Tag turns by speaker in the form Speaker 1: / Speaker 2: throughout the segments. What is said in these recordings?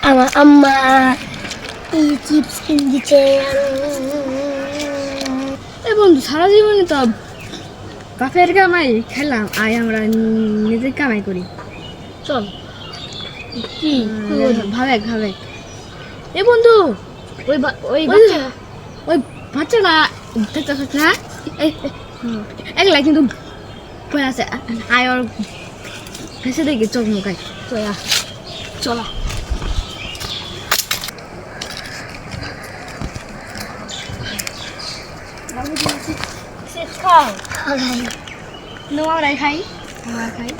Speaker 1: আমার আম্মা এই চিপস কিনে দিচ্ছে।
Speaker 2: এ বন্ধু সারা জীবনে তো বাপের কামাই খেলাম, আয় আমরা নিজের কামাই করি। চল
Speaker 1: কি
Speaker 2: ভাবে ভাবে। এ বন্ধু ওই ওই বাচ্চাটা দেখতেছ না, একলা কিন্তু বয়ে আছে। আয় ওর ভেসে দেখি চোখ মুখায় চলা। খাও আমরাই খাই, আমরা খাই।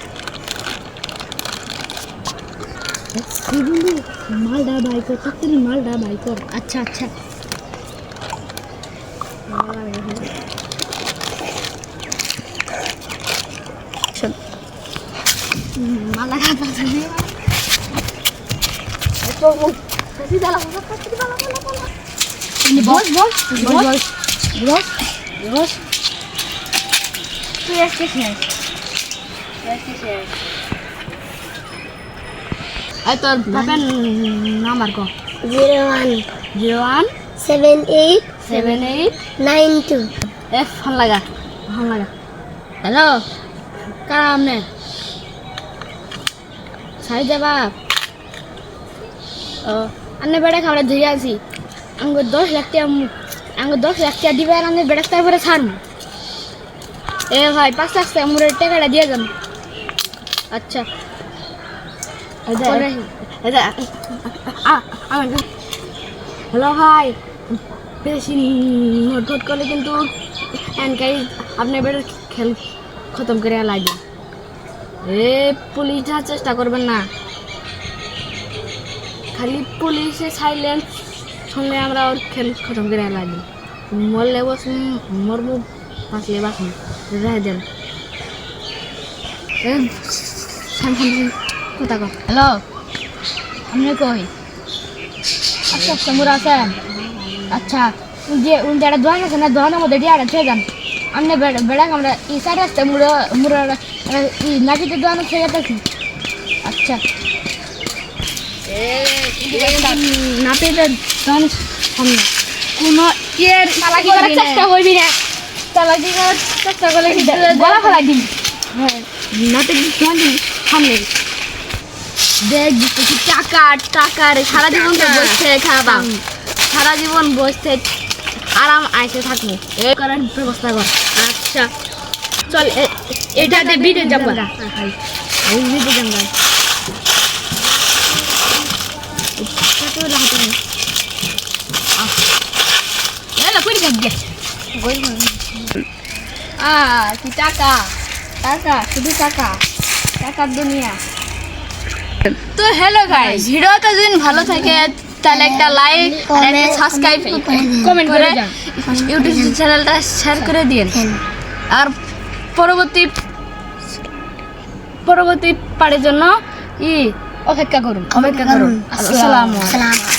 Speaker 2: মালটা বাই কর, তাড়াতাড়ি মালটা বাই কর। আচ্ছা আচ্ছা মালা খাতা বস বস বস বস বস। তুই আজকে শেষ, এই তোর বাপের নাম্বার কো?
Speaker 1: 01
Speaker 2: 78
Speaker 1: 92
Speaker 2: ফোন লাগা। হ্যালো কারা আমনে সাই যাবা? ও আন্নে বেড়া খাবার ধরে আছি। আমাকে 10 লাখ টাকা দিবে, আর আমি বেড়া তারপরে ছাড়বো। এ ভাই 5 লাখ টাকা মুরের টাকাটা দিয়ে যান। আচ্ছা হ্যালো ভাই, বেশি নোট করলে কিন্তু এনকাই আপনি এবার খেল খতম করে লাগে। এ পুলিশ যাওয়ার চেষ্টা করবেন না, খালি পুলিশে সাইলেন্স শুনলে আমরা ওর খেল খতম করে লাগে। মরলে বসুন, মরবো, বাঁচলে বাঁচুন, রেখে দেন। কথা কর। হ্যালো আপনি কই? আচ্ছা আচ্ছা মুরা আছেন। আচ্ছা যে একটা দোকান আছে না, দোকানের মধ্যে ডিয়াটা খেয়ে যান। আপনি বেড়া আমরা এই সাইড আসতে মুরা নাকিতে দোকান খেয়ে যেতেছি। আচ্ছা নাপিতের দোকান সামনে কোনো ইয়ের চালাকি করার চেষ্টা করবি না। চালাকি করার চেষ্টা করলে গলা ফেলা দিবি। হ্যাঁ নাপিতের দোকান সামনে দেখ দিতেছি টাকার সারা জীবন তো বসে খাবা, সারা জীবন বসে আরাম আইসে থাকবো, এ করার ব্যবস্থা কর। আচ্ছা চল এটাতে বিটে যাবো। বিটে যাবো কি টাকা শুধু টাকার দুনিয়া। তো হ্যালো গাইস, ভিডিওটা যদি ভালো থাকে তাহলে একটা লাইক আর একটা সাবস্ক্রাইব কমেন্ট করে ইউটিউব চ্যানেলটা শেয়ার করে দিন। আর পরবর্তী পার্টের জন্য অপেক্ষা করুন। আসসালামু আলাইকুম।